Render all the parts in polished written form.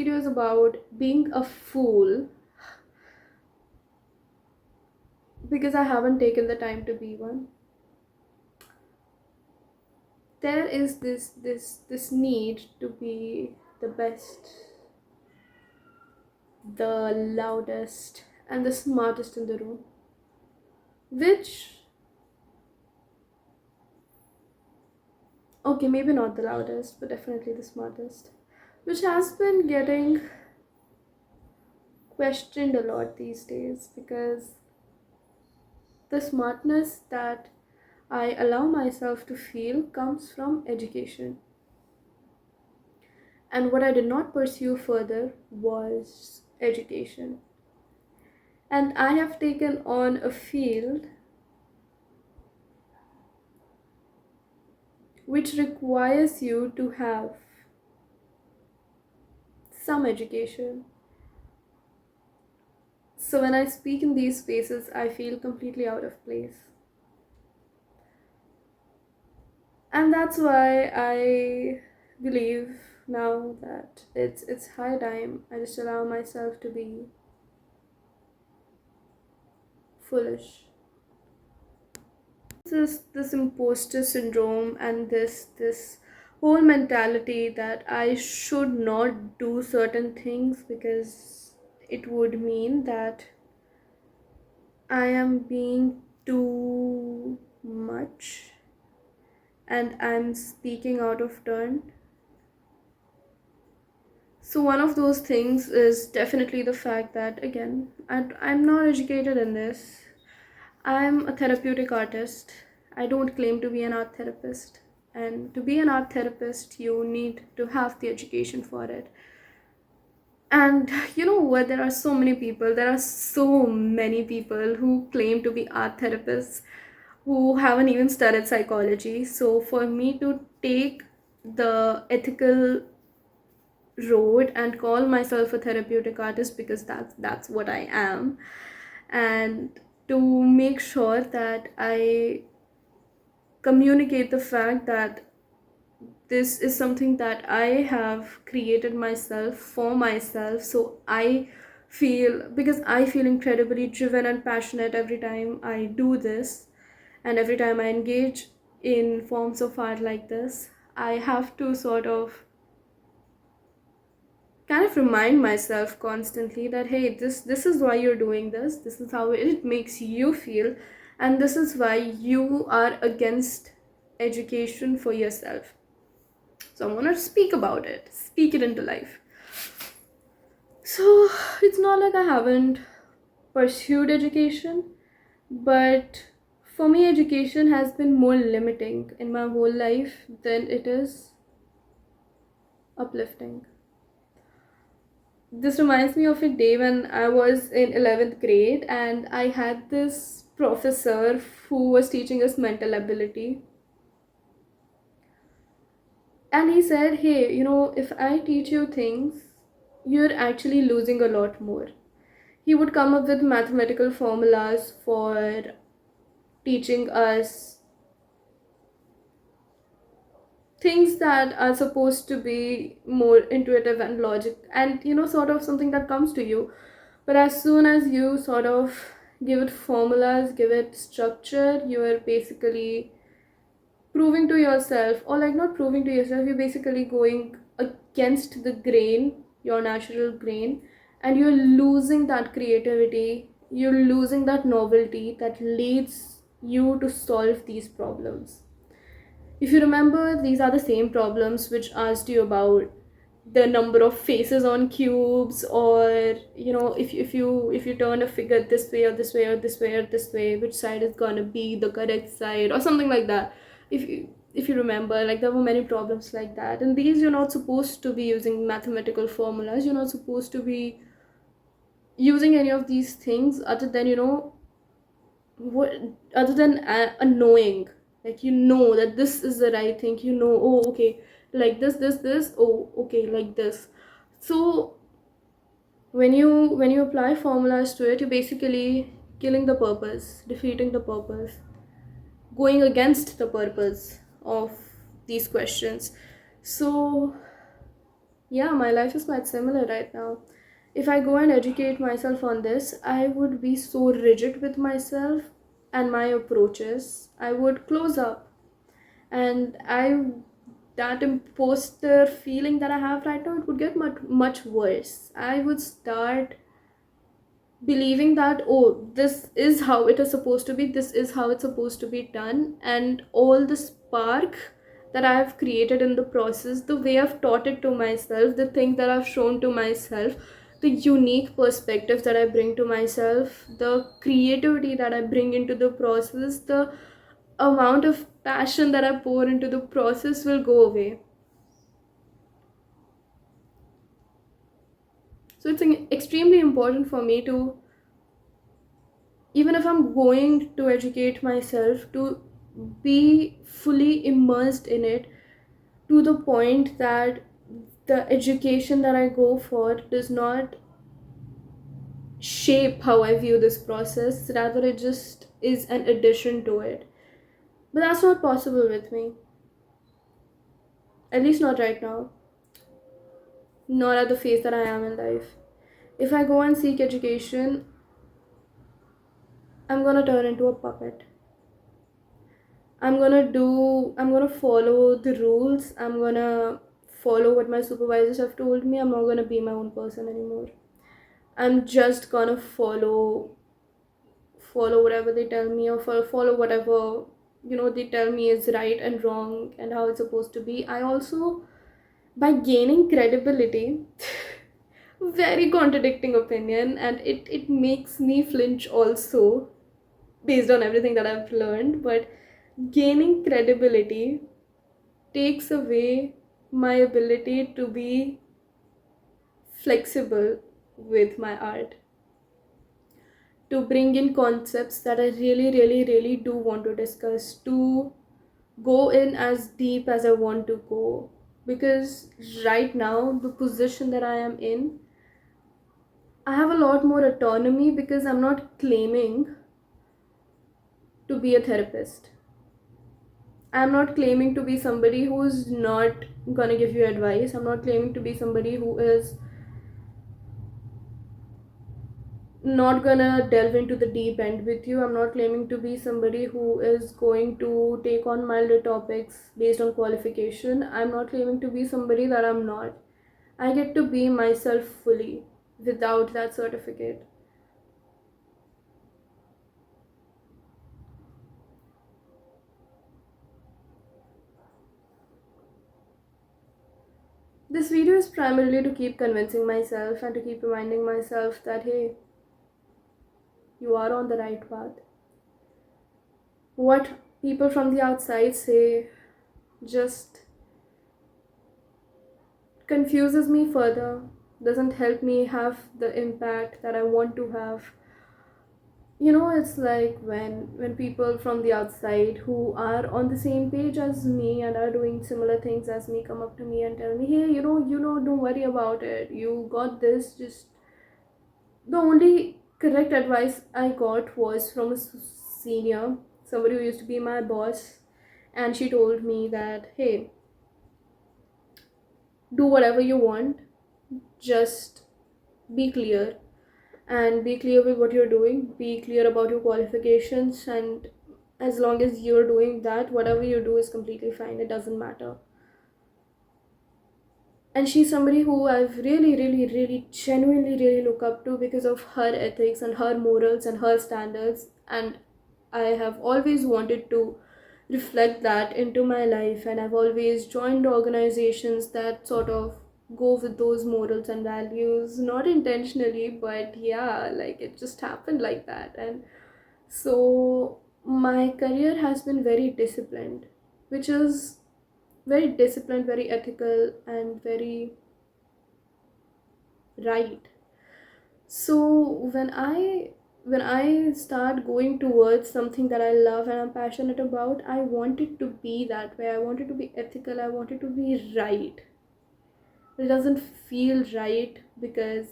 video is about being a fool because I haven't taken the time to be one. There is this need to be the best, the loudest, and the smartest in the room, which, okay, maybe not the loudest, but definitely the smartest, which has been getting questioned a lot these days because the smartness that I allow myself to feel comes from education. And what I did not pursue further was education. And I have taken on a field which requires you to have some education. So when I speak in these spaces, I feel completely out of place. And that's why I believe now that it's high time I just allow myself to be foolish. This imposter syndrome and this whole mentality that I should not do certain things because it would mean that I am being too much and I'm speaking out of turn. So one of those things is definitely the fact that, again, I'm not educated in this. I'm a therapeutic artist. I don't claim to be an art therapist. And to be an art therapist, you need to have the education for it. And you know what? There are so many people, who claim to be art therapists who haven't even studied psychology. So for me to take the ethical road and call myself a therapeutic artist, because that's what I am, and to make sure that I communicate the fact that this is something that I have created myself for myself. So because I feel incredibly driven and passionate every time I do this, and every time I engage in forms of art like this, I have to sort of kind of remind myself constantly that, hey, this is why you're doing this is how it makes you feel, and this is why you are against education for yourself. So I'm gonna speak about it, speak it into life. So it's not like I haven't pursued education, but for me education has been more limiting in my whole life than it is uplifting. This reminds me of a day when I was in 11th grade and I had this professor who was teaching us mental ability. And he said, hey, if I teach you things, you're actually losing a lot more. He would come up with mathematical formulas for teaching us things that are supposed to be more intuitive and logic, and sort of something that comes to you. But as soon as you sort of give it formulas, give it structure, you are basically proving to yourself, or like not proving to yourself, you're basically going against the grain, your natural grain, and you're losing that creativity, you're losing that novelty that leads you to solve these problems. If you remember, these are the same problems which asked you about the number of faces on cubes, or if you turn a figure this way or this way or this way or this way, which side is gonna be the correct side, or something like that. If you remember, like, there were many problems like that, and these, you're not supposed to be using mathematical formulas, you're not supposed to be using any of these things other than what other than a knowing, like, that this is the right thing, oh, okay, like this, oh, okay, like this. So when you apply formulas to it, you're basically killing the purpose, defeating the purpose, going against the purpose of these questions. So Yeah, my life is quite similar right now. If I go and educate myself on this, I would be so rigid with myself and my approaches. I would close up, and I that imposter feeling that I have right now, it would get much worse. I would start believing that, oh, this is how it is supposed to be, this is how it's supposed to be done, and all the spark that I have created in the process, the way I've taught it to myself, the thing that I've shown to myself, the unique perspective that I bring to myself, the creativity that I bring into the process, the amount of passion that I pour into the process will go away. So it's extremely important for me to, even if I'm going to educate myself, to be fully immersed in it, to the point that the education that I go for does not shape how I view this process, rather, it just is an addition to it. But that's not possible with me, at least not right now, not at the phase that I am in life. If I go and seek education, I'm gonna turn into a puppet. I'm gonna follow the rules. I'm gonna follow what my supervisors have told me. I'm not gonna be my own person anymore. I'm just gonna follow whatever they tell me, or follow whatever they tell me is right and wrong and how it's supposed to be. I also, by gaining credibility, very contradicting opinion, and it makes me flinch also, based on everything that I've learned, but gaining credibility takes away my ability to be flexible with my art, to bring in concepts that I really, really, really do want to discuss, to go in as deep as I want to go. Because right now, the position that I am in, I have a lot more autonomy because I'm not claiming to be a therapist. I'm not claiming to be somebody who's not gonna give you advice. I'm not claiming to be somebody who is not gonna delve into the deep end with you. I'm not claiming to be somebody who is going to take on milder topics based on qualification. I'm not claiming to be somebody that I'm not. I get to be myself fully without that certificate. This video is primarily to keep convincing myself and to keep reminding myself that, hey, you are on the right path. What people from the outside say just confuses me further, doesn't help me have the impact that I want to have. It's like when people from the outside who are on the same page as me and are doing similar things as me come up to me and tell me, hey, don't worry about it, you got this. Just, the only correct advice I got was from a senior, somebody who used to be my boss, and she told me that, hey, do whatever you want, just be clear, and be clear with what you're doing, be clear about your qualifications, and as long as you're doing that, whatever you do is completely fine, it doesn't matter. And she's somebody who I've really, really, really genuinely really look up to because of her ethics and her morals and her standards, and I have always wanted to reflect that into my life, and I've always joined organizations that sort of go with those morals and values, not intentionally, but yeah, like it just happened like that. And so my career has been very disciplined, which is very disciplined, very ethical, and very right. So when I start going towards something that I love and I'm passionate about, I want it to be that way. I want it to be ethical, I want it to be right. It doesn't feel right because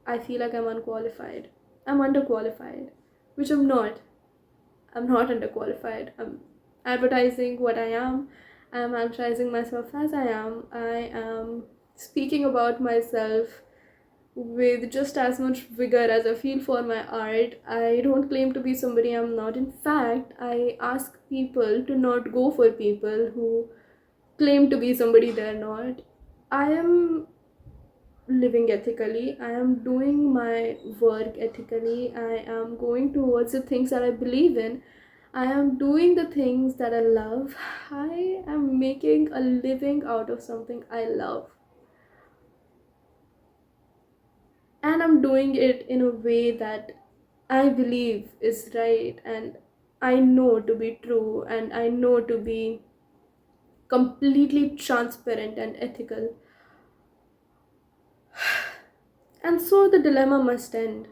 I feel like I'm unqualified. I'm underqualified, which I'm not. I'm not underqualified. I'm advertising what I am. I'm advertising myself as I am. I am speaking about myself with just as much vigor as I feel for my art. I don't claim to be somebody I'm not. In fact, I ask people to not go for people who claim to be somebody they're not. I am living ethically. I am doing my work ethically. I am going towards the things that I believe in. I am doing the things that I love. I am making a living out of something I love. And I'm doing it in a way that I believe is right and I know to be true and I know to be completely transparent and ethical. And so the dilemma must end.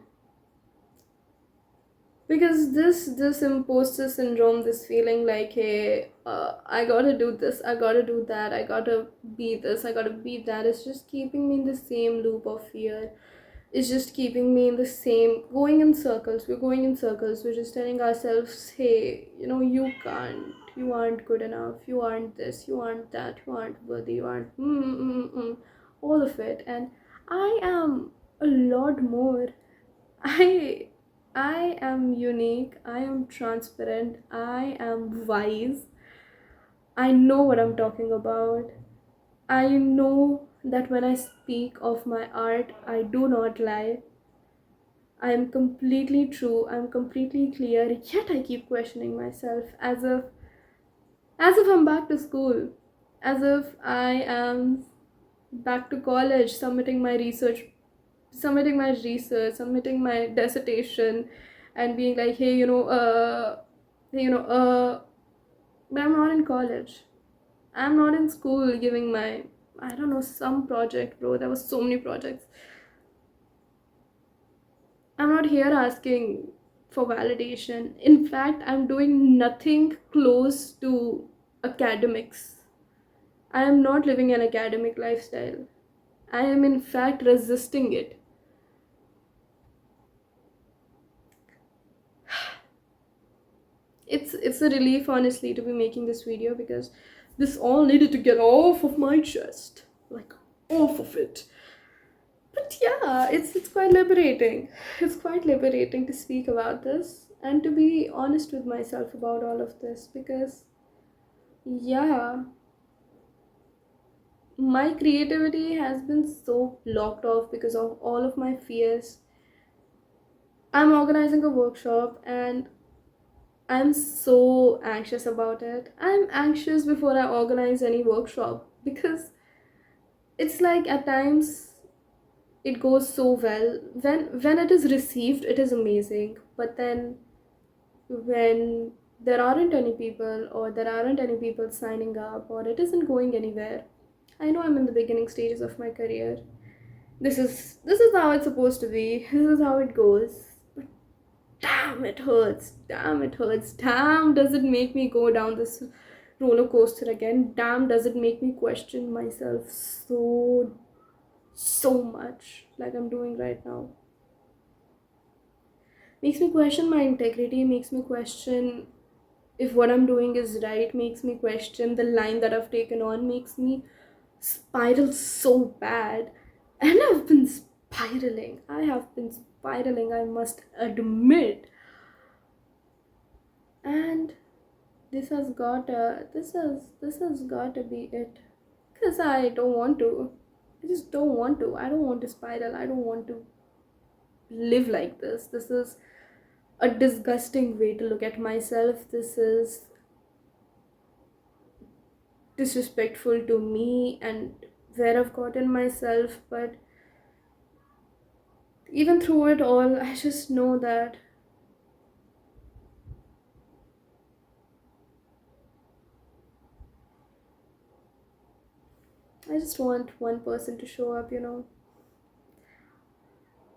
Because this imposter syndrome, this feeling like, hey, I gotta do this, I gotta do that, I gotta be this, I gotta be that, is just keeping me in the same loop of fear. It's just keeping me in the same, going in circles. We're going in circles. We're just telling ourselves, hey, you can't, you aren't good enough, you aren't this, you aren't that, you aren't worthy, you aren't all of it. And I am a lot more. I i am unique, I am transparent, I am wise, I know what I'm talking about. I know that when I speak of my art, I do not lie. I am completely true, I'm completely clear, yet I keep questioning myself as if I'm back to school, as if I am back to college, submitting my dissertation, and being like, hey, hey, but I'm not in college. I'm not in school giving my, I don't know, some project, bro. There was so many projects. I'm not here asking for validation. In fact, I'm doing nothing close to academics. I am not living an academic lifestyle. I am, in fact, resisting it. It's a relief, honestly, to be making this video, because this all needed to get off of my chest, like off of it. But yeah, it's quite liberating. It's quite liberating to speak about this and to be honest with myself about all of this, because yeah, my creativity has been so blocked off because of all of my fears. I'm organizing a workshop and I'm so anxious about it. I'm anxious before I organize any workshop, because it's like at times it goes so well. When it is received, it is amazing. But then when there aren't any people signing up, or it isn't going anywhere. I know I'm in the beginning stages of my career. This is how it's supposed to be. This is how it goes. Damn, it hurts. Damn, it hurts. Damn, does it make me go down this roller coaster again? Damn, does it make me question myself so much, like I'm doing right now. Makes me question my integrity, makes me question if what I'm doing is right, makes me question the line that I've taken on, makes me spiral so bad. And I have been spiraling, I must admit. And this has got to be it, because I just don't want to, I don't want to spiral, I don't want to live like this is a disgusting way to look at myself. This is disrespectful to me and where I've gotten myself. But even through it all, I just know that I just want one person to show up, even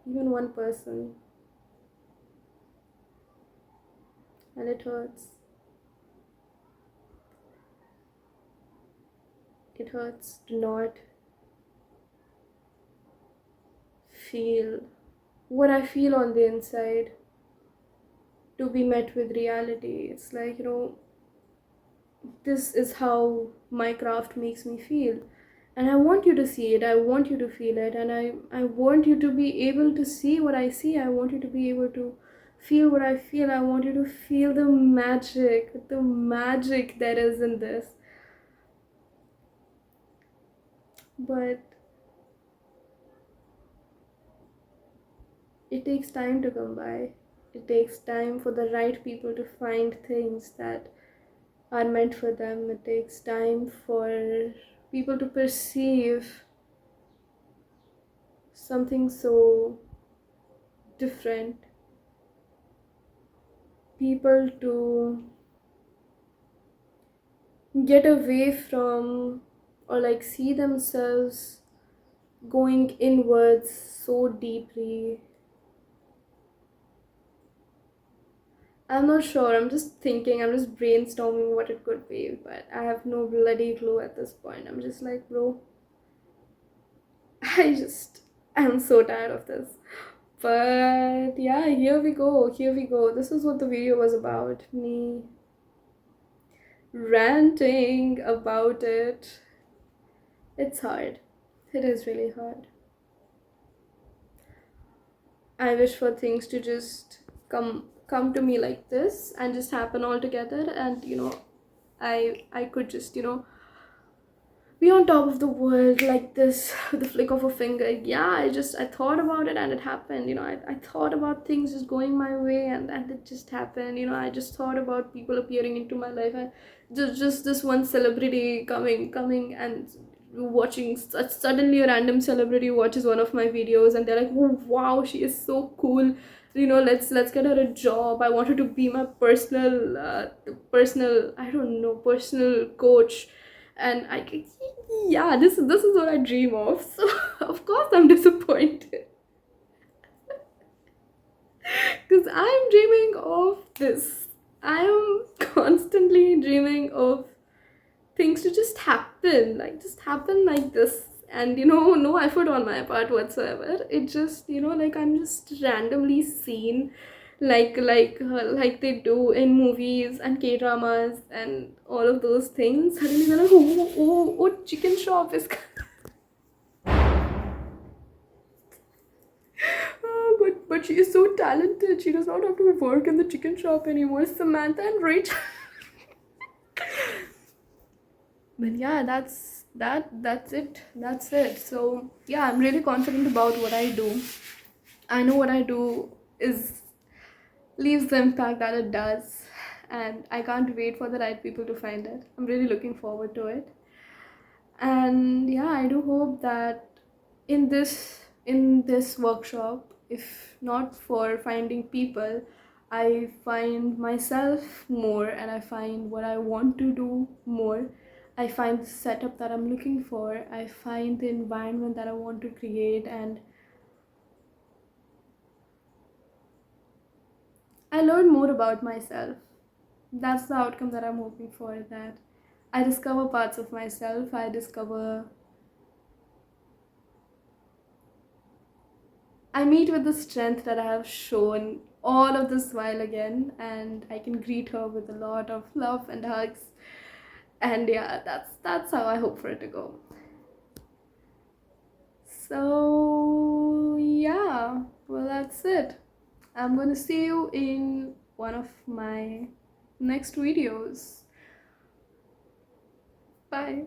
one person. And it hurts. It hurts to not feel what I feel on the inside, to be met with reality. It's like, this is how my craft makes me feel. And I want you to see it, I want you to feel it, and I want you to be able to see what I see. I want you to be able to feel what I feel. I want you to feel the magic that is in this. But it takes time to come by. It takes time for the right people to find things that are meant for them. It takes time for people to perceive something so different, people to get away from, or like see themselves going inwards so deeply. I'm not sure, I'm just thinking, I'm just brainstorming what it could be, but I have no bloody clue at this point. I'm just like, bro, I just, I'm so tired of this. But yeah, here we go, here we go. This is what the video was about, me ranting about it. It's hard. It is really hard. I wish for things to just come to me like this and just happen all together, and I could just be on top of the world like this with the flick of a finger. Yeah, I thought about it and it happened. I thought about things just going my way, and it just happened. I just thought about people appearing into my life, and just this one celebrity coming and watching. Suddenly a random celebrity watches one of my videos and they're like, oh wow, she is so cool. Let's get her a job. I want her to be my personal, I don't know, personal coach. And yeah, this is what I dream of. So of course I'm disappointed because I'm dreaming of this. I am constantly dreaming of things to just happen, like just happen like this, and no effort on my part whatsoever. It just like I'm just randomly seen, like they do in movies and K dramas and all of those things. Suddenly they're like, oh, chicken shop is but she is so talented. She does not have to work in the chicken shop anymore. Samantha and Rachel. But yeah, that's it. So yeah, I'm really confident about what I do. I know what I do is leaves the impact that it does, and I can't wait for the right people to find it. I'm really looking forward to it. And yeah, I do hope that in this workshop, if not for finding people, I find myself more, and I find what I want to do more. I find the setup that I'm looking for. I find the environment that I want to create, and I learn more about myself. That's the outcome that I'm hoping for, that I discover parts of myself. I meet with the strength that I have shown all of this while again, and I can greet her with a lot of love and hugs. And yeah, that's how I hope for it to go. So yeah, well, that's it. I'm gonna see you in one of my next videos. Bye.